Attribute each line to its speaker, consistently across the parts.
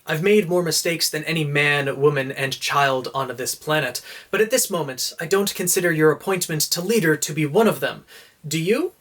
Speaker 1: I've made more mistakes than any man, woman, and child on this planet, but at this moment, I don't consider your appointment to leader to be one of them. Do you?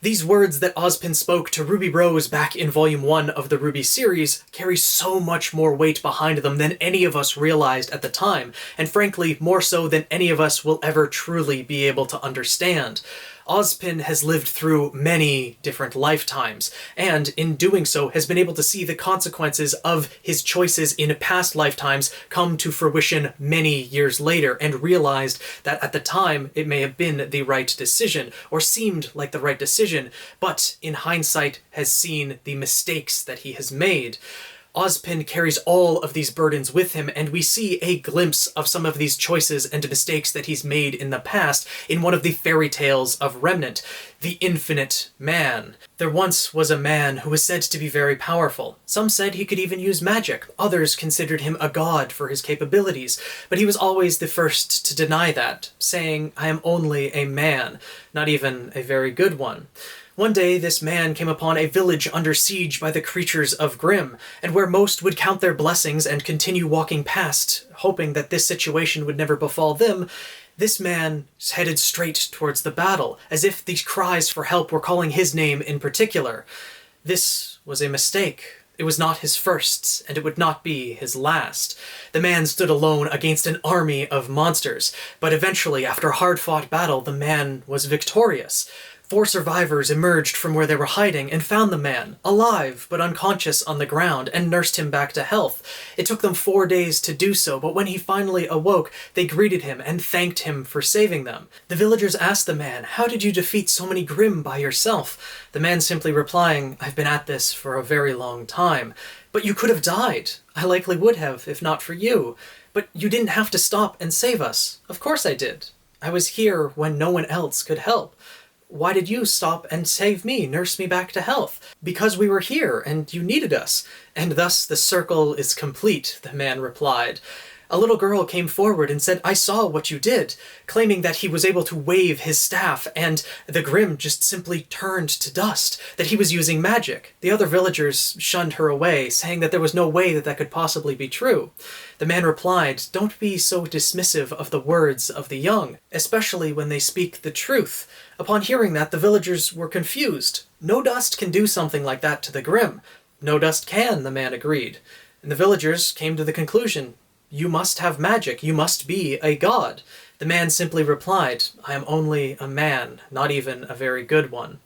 Speaker 1: These words that Ozpin spoke to Ruby Rose back in Volume 1 of the RWBY series carry so much more weight behind them than any of us realized at the time, and frankly, more so than any of us will ever truly be able to understand. Ozpin has lived through many different lifetimes, and in doing so has been able to see the consequences of his choices in past lifetimes come to fruition many years later, and realized that at the time it may have been the right decision, or seemed like the right decision, but in hindsight has seen the mistakes that he has made. Ozpin carries all of these burdens with him, and we see a glimpse of some of these choices and mistakes that he's made in the past in one of the fairy tales of Remnant, the Infinite Man. There once was a man who was said to be very powerful. Some said he could even use magic. Others considered him a god for his capabilities, but he was always the first to deny that, saying, "I am only a man, not even a very good one." One day, this man came upon a village under siege by the creatures of Grimm, and where most would count their blessings and continue walking past, hoping that this situation would never befall them, this man headed straight towards the battle, as if these cries for help were calling his name in particular. This was a mistake. It was not his first, and it would not be his last. The man stood alone against an army of monsters, but eventually, after a hard-fought battle, the man was victorious. 4 survivors emerged from where they were hiding and found the man, alive but unconscious on the ground, and nursed him back to health. It took them 4 days to do so, but when he finally awoke, they greeted him and thanked him for saving them. The villagers asked the man, "How did you defeat so many Grimm by yourself?" The man simply replying, "I've been at this for a very long time." "But you could have died." "I likely would have, if not for you." "But you didn't have to stop and save us." "Of course I did. I was here when no one else could help." "Why did you stop and save me, nurse me back to health?" "Because we were here, and you needed us. And thus the circle is complete," the man replied. A little girl came forward and said, "I saw what you did," claiming that he was able to wave his staff, and the Grimm just simply turned to dust, that he was using magic. The other villagers shunned her away, saying that there was no way that that could possibly be true. The man replied, "Don't be so dismissive of the words of the young, especially when they speak the truth." Upon hearing that, the villagers were confused. "No dust can do something like that to the Grimm." "No dust can," the man agreed. And the villagers came to the conclusion, "You must have magic, you must be a god." The man simply replied, "I am only a man, not even a very good one."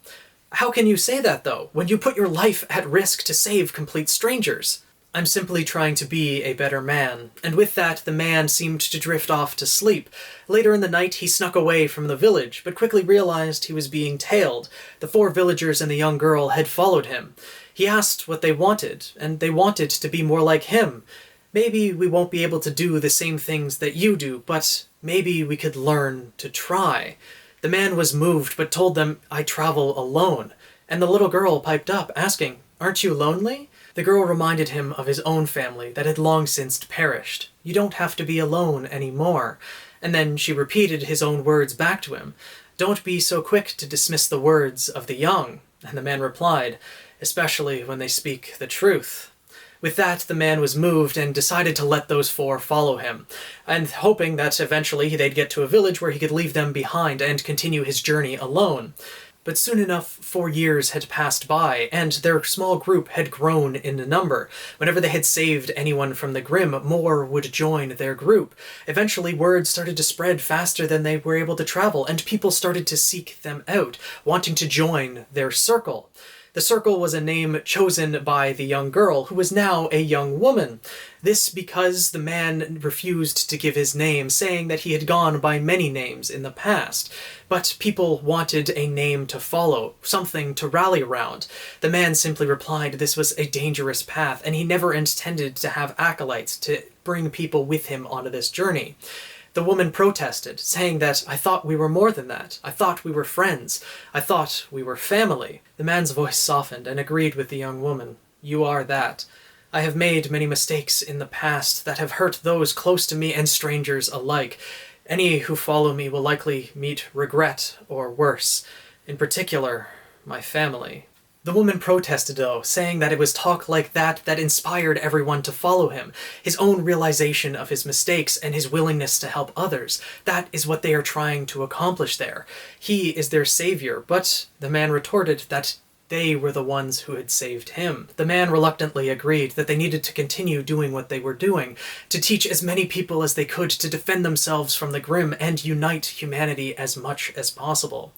Speaker 1: "How can you say that, though, when you put your life at risk to save complete strangers?" "I'm simply trying to be a better man." And with that, the man seemed to drift off to sleep. Later in the night, he snuck away from the village, but quickly realized he was being tailed. The 4 villagers and the young girl had followed him. He asked what they wanted, and they wanted to be more like him. "Maybe we won't be able to do the same things that you do, but maybe we could learn to try." The man was moved, but told them, "I travel alone." And the little girl piped up, asking, "Aren't you lonely?" The girl reminded him of his own family that had long since perished. "You don't have to be alone anymore." And then she repeated his own words back to him. "Don't be so quick to dismiss the words of the young." And the man replied, "Especially when they speak the truth." With that, the man was moved and decided to let those 4 follow him, and hoping that eventually they'd get to a village where he could leave them behind and continue his journey alone. But soon enough, 4 years had passed by, and their small group had grown in number. Whenever they had saved anyone from the Grimm, more would join their group. Eventually, word started to spread faster than they were able to travel, and people started to seek them out, wanting to join their circle. The circle was a name chosen by the young girl, who was now a young woman. This because the man refused to give his name, saying that he had gone by many names in the past. But people wanted a name to follow, something to rally around. The man simply replied this was a dangerous path, and he never intended to have acolytes to bring people with him onto this journey. The woman protested, saying that, "I thought we were more than that. I thought we were friends. I thought we were family." The man's voice softened and agreed with the young woman. "You are that. I have made many mistakes in the past that have hurt those close to me and strangers alike. Any who follow me will likely meet regret or worse. In particular, my family." The woman protested, though, saying that it was talk like that that inspired everyone to follow him. His own realization of his mistakes and his willingness to help others. That is what they are trying to accomplish there. He is their savior, but the man retorted that they were the ones who had saved him. The man reluctantly agreed that they needed to continue doing what they were doing, to teach as many people as they could to defend themselves from the Grim and unite humanity as much as possible.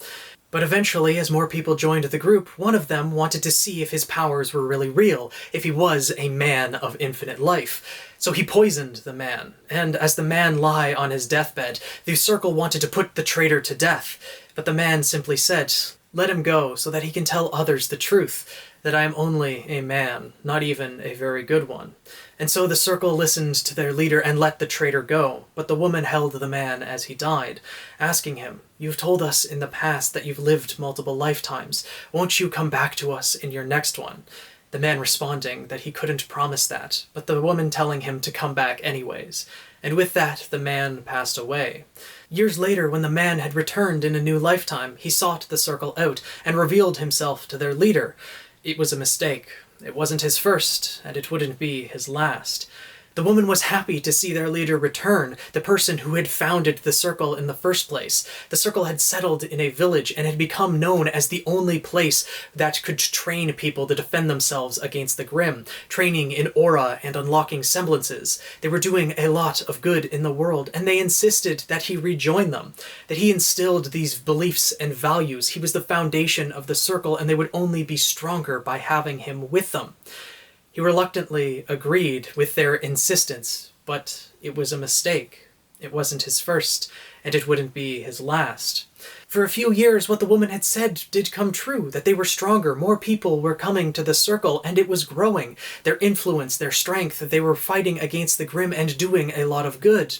Speaker 1: But eventually, as more people joined the group, one of them wanted to see if his powers were really real, if he was a man of infinite life. So he poisoned the man, and as the man lay on his deathbed, the circle wanted to put the traitor to death. But the man simply said, "Let him go so that he can tell others the truth, that I am only a man, not even a very good one." And so the circle listened to their leader and let the traitor go, but the woman held the man as he died, asking him, "You've told us in the past that you've lived multiple lifetimes. Won't you come back to us in your next one?" The man responding that he couldn't promise that, but the woman telling him to come back anyways. And with that, the man passed away. Years later, when the man had returned in a new lifetime, he sought the circle out and revealed himself to their leader. It was a mistake. It wasn't his first, and it wouldn't be his last. The woman was happy to see their leader return, the person who had founded the circle in the first place. The circle had settled in a village and had become known as the only place that could train people to defend themselves against the Grim, training in aura and unlocking semblances. They were doing a lot of good in the world, and they insisted that he rejoin them, that he instilled these beliefs and values. He was the foundation of the circle, and they would only be stronger by having him with them. He reluctantly agreed with their insistence, but it was a mistake. It wasn't his first, and it wouldn't be his last. For a few years, what the woman had said did come true, that they were stronger, more people were coming to the circle, and it was growing. Their influence, their strength, they were fighting against the Grim and doing a lot of good.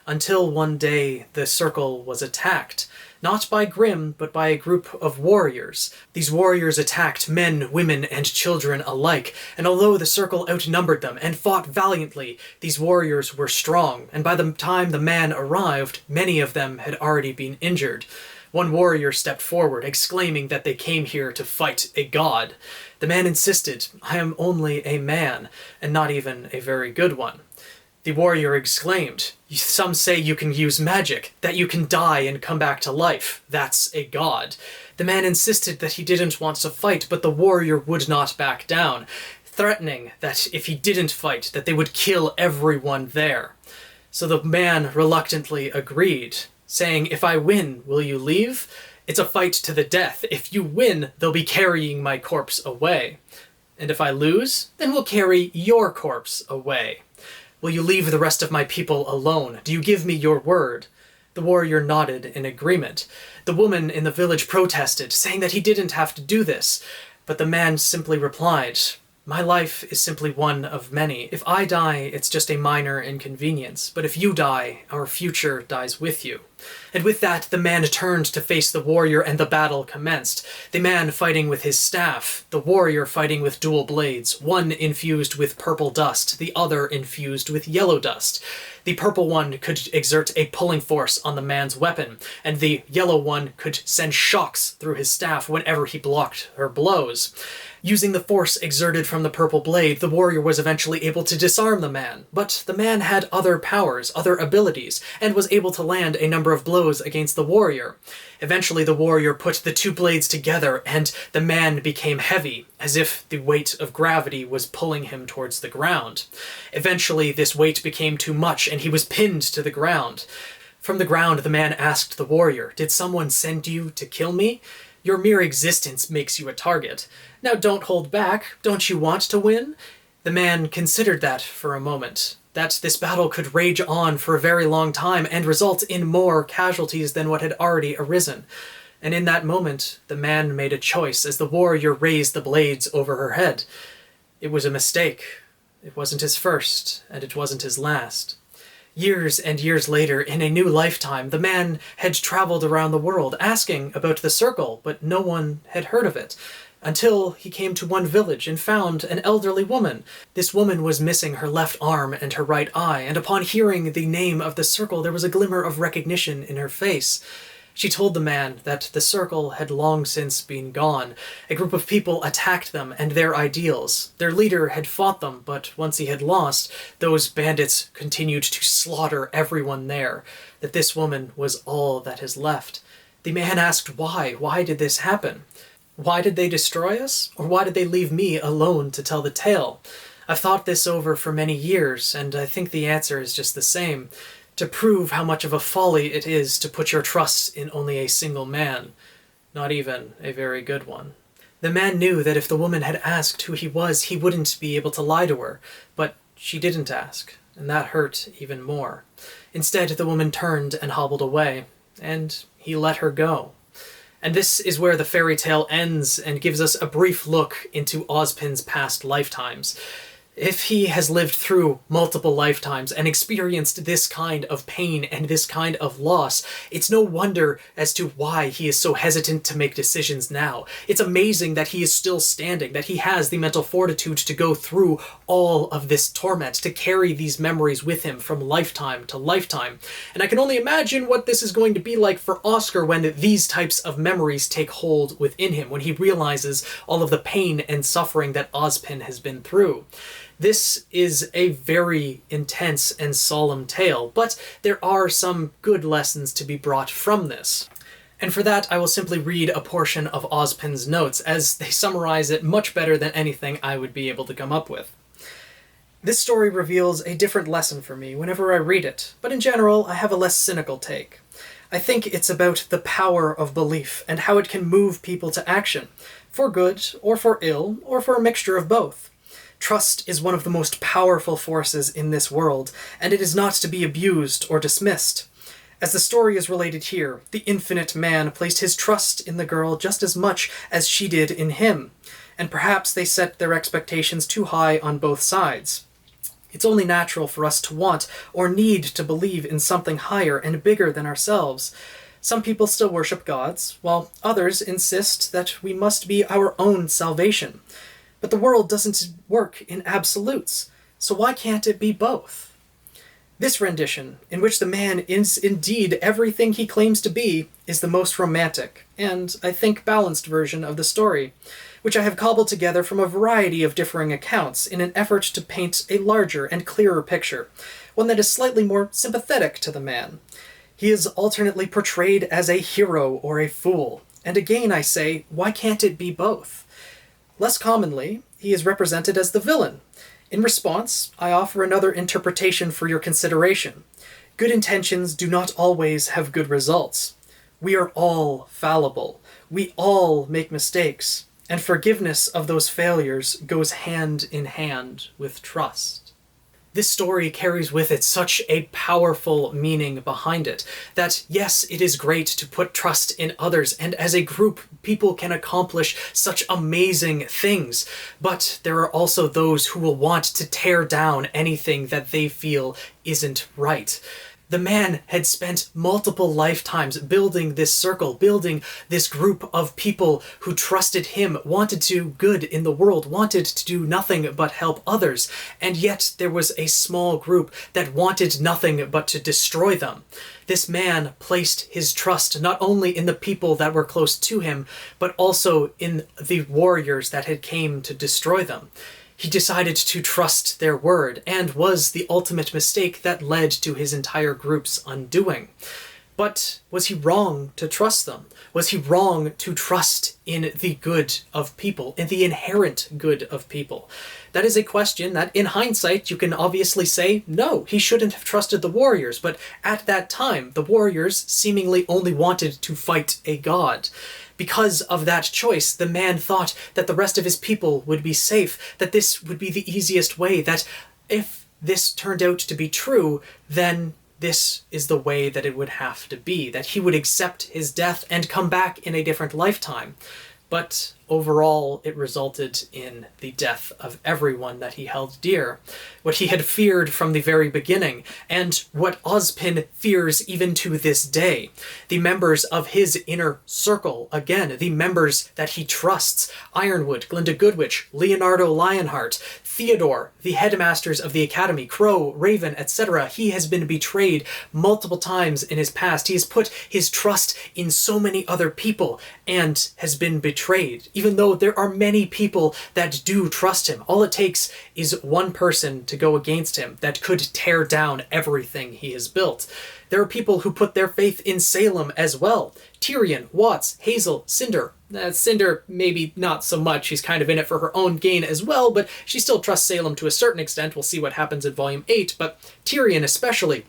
Speaker 1: Until one day, the circle was attacked. Not by Grim, but by a group of warriors. These warriors attacked men, women, and children alike, and although the circle outnumbered them and fought valiantly, these warriors were strong, and by the time the man arrived, many of them had already been injured. One warrior stepped forward, exclaiming that they came here to fight a god. The man insisted, "I am only a man, and not even a very good one." The warrior exclaimed, "Some say you can use magic, that you can die and come back to life. That's a god." The man insisted that he didn't want to fight, but the warrior would not back down, threatening that if he didn't fight, that they would kill everyone there. So the man reluctantly agreed, saying, "If I win, will you leave? It's a fight to the death. If you win, they'll be carrying my corpse away. And if I lose, then we'll carry your corpse away. Will you leave the rest of my people alone? Do you give me your word?" The warrior nodded in agreement. The woman in the village protested, saying that he didn't have to do this. But the man simply replied, "My life is simply one of many. If I die, it's just a minor inconvenience. But if you die, our future dies with you." And with that, the man turned to face the warrior, and the battle commenced. The man fighting with his staff, the warrior fighting with dual blades, one infused with purple dust, the other infused with yellow dust. The purple one could exert a pulling force on the man's weapon, and the yellow one could send shocks through his staff whenever he blocked her blows. Using the force exerted from the purple blade, the warrior was eventually able to disarm the man, but the man had other powers, other abilities, and was able to land a number of blows against the warrior. Eventually the warrior put the two blades together, and the man became heavy, as if the weight of gravity was pulling him towards the ground. Eventually this weight became too much, and he was pinned to the ground. From the ground, the man asked the warrior, "Did someone send you to kill me? Your mere existence makes you a target. Now don't hold back. Don't you want to win?" The man considered that for a moment, that this battle could rage on for a very long time and result in more casualties than what had already arisen. And in that moment, the man made a choice as the warrior raised the blades over her head. It was a mistake. It wasn't his first, and it wasn't his last. Years and years later, in a new lifetime, the man had traveled around the world asking about the circle, but no one had heard of it, until he came to one village and found an elderly woman. This woman was missing her left arm and her right eye, and upon hearing the name of the circle, there was a glimmer of recognition in her face. She told the man that the circle had long since been gone. A group of people attacked them and their ideals. Their leader had fought them, but once he had lost, those bandits continued to slaughter everyone there. That this woman was all that is left. The man asked why. Why did this happen? Why did they destroy us? Or why did they leave me alone to tell the tale? I've thought this over for many years, and I think the answer is just the same. To prove how much of a folly it is to put your trust in only a single man. Not even a very good one. The man knew that if the woman had asked who he was, he wouldn't be able to lie to her. But she didn't ask, and that hurt even more. Instead, the woman turned and hobbled away, and he let her go. And this is where the fairy tale ends and gives us a brief look into Ozpin's past lifetimes. If he has lived through multiple lifetimes and experienced this kind of pain and this kind of loss, it's no wonder as to why he is so hesitant to make decisions now. It's amazing that he is still standing, that he has the mental fortitude to go through all of this torment, to carry these memories with him from lifetime to lifetime. And I can only imagine what this is going to be like for Oscar when these types of memories take hold within him, when he realizes all of the pain and suffering that Ozpin has been through. This is a very intense and solemn tale, but there are some good lessons to be brought from this. And for that, I will simply read a portion of Ozpin's notes, as they summarize it much better than anything I would be able to come up with. This story reveals a different lesson for me whenever I read it, but in general, I have a less cynical take. I think it's about the power of belief and how it can move people to action, for good or for ill, or for a mixture of both. Trust is one of the most powerful forces in this world, and it is not to be abused or dismissed. As the story is related here, the infinite man placed his trust in the girl just as much as she did in him, and perhaps they set their expectations too high on both sides. It's only natural for us to want or need to believe in something higher and bigger than ourselves. Some people still worship gods, while others insist that we must be our own salvation. But the world doesn't work in absolutes, so why can't it be both? This rendition, in which the man is indeed everything he claims to be, is the most romantic, and I think balanced version of the story, which I have cobbled together from a variety of differing accounts in an effort to paint a larger and clearer picture, one that is slightly more sympathetic to the man. He is alternately portrayed as a hero or a fool, and again I say, why can't it be both? Less commonly, he is represented as the villain. In response, I offer another interpretation for your consideration. Good intentions do not always have good results. We are all fallible. We all make mistakes, and forgiveness of those failures goes hand in hand with trust. This story carries with it such a powerful meaning behind it, that yes, it is great to put trust in others, and as a group, people can accomplish such amazing things, but there are also those who will want to tear down anything that they feel isn't right. The man had spent multiple lifetimes building this circle, building this group of people who trusted him, wanted to do good in the world, wanted to do nothing but help others, and yet there was a small group that wanted nothing but to destroy them. This man placed his trust not only in the people that were close to him, but also in the warriors that had came to destroy them. He decided to trust their word, and was the ultimate mistake that led to his entire group's undoing. But was he wrong to trust them? Was he wrong to trust in the good of people, in the inherent good of people? That is a question that, in hindsight, you can obviously say, no, he shouldn't have trusted the warriors, but at that time, the warriors seemingly only wanted to fight a god. Because of that choice, the man thought that the rest of his people would be safe, that this would be the easiest way, that if this turned out to be true, then this is the way that it would have to be, that he would accept his death and come back in a different lifetime. But overall it resulted in the death of everyone that he held dear. What he had feared from the very beginning, and what Ozpin fears even to this day. The members of his inner circle, again, the members that he trusts, Ironwood, Glinda Goodwitch, Leonardo Lionheart, Theodore, the headmasters of the Academy, Crow, Raven, etc. He has been betrayed multiple times in his past. He has put his trust in so many other people and has been betrayed. Even though there are many people that do trust him, all it takes is one person to go against him that could tear down everything he has built. There are people who put their faith in Salem as well. Tyrion, Watts, Hazel, Cinder. Cinder, maybe not so much. She's kind of in it for her own gain as well, but she still trusts Salem to a certain extent. We'll see what happens in Volume 8, but Tyrion especially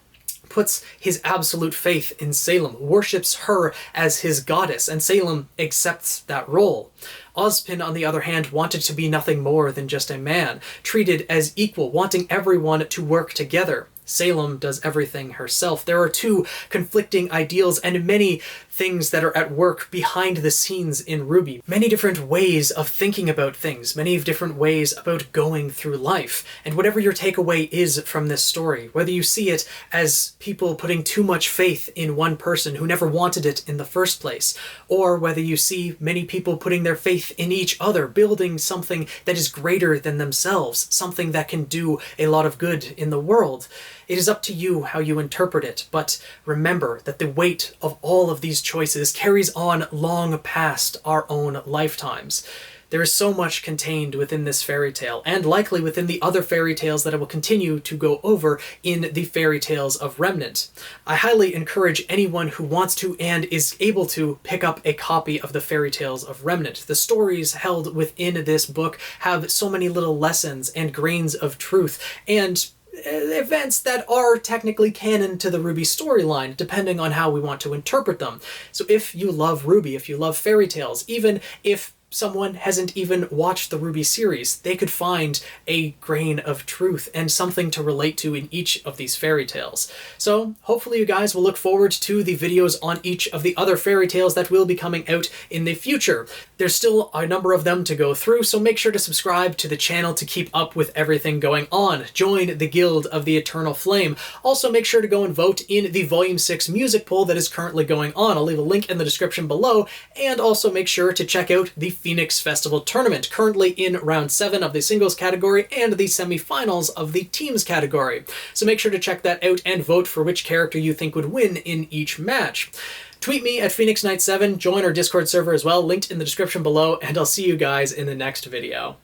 Speaker 1: puts his absolute faith in Salem, worships her as his goddess, and Salem accepts that role. Ozpin, on the other hand, wanted to be nothing more than just a man, treated as equal, wanting everyone to work together. Salem does everything herself. There are two conflicting ideals and many things that are at work behind the scenes in RWBY. Many different ways of thinking about things, many different ways about going through life. And whatever your takeaway is from this story, whether you see it as people putting too much faith in one person who never wanted it in the first place, or whether you see many people putting their faith in each other, building something that is greater than themselves, something that can do a lot of good in the world. It is up to you how you interpret it, but remember that the weight of all of these choices carries on long past our own lifetimes. There is so much contained within this fairy tale, and likely within the other fairy tales that I will continue to go over in the fairy tales of Remnant. I highly encourage anyone who wants to and is able to pick up a copy of the fairy tales of Remnant. The stories held within this book have so many little lessons and grains of truth, and events that are technically canon to the RWBY storyline, depending on how we want to interpret them. So if you love RWBY, if you love fairy tales, even if someone hasn't even watched the RWBY series, they could find a grain of truth and something to relate to in each of these fairy tales. So hopefully you guys will look forward to the videos on each of the other fairy tales that will be coming out in the future. There's still a number of them to go through, so make sure to subscribe to the channel to keep up with everything going on. Join the Guild of the Eternal Flame. Also make sure to go and vote in the Volume 6 music poll that is currently going on. I'll leave a link in the description below, and also make sure to check out the Phoenix Festival Tournament, currently in round 7 of the singles category and the semi-finals of the teams category. So make sure to check that out and vote for which character you think would win in each match. Tweet me at Phoenix Knight 7, join our Discord server as well, linked in the description below, and I'll see you guys in the next video.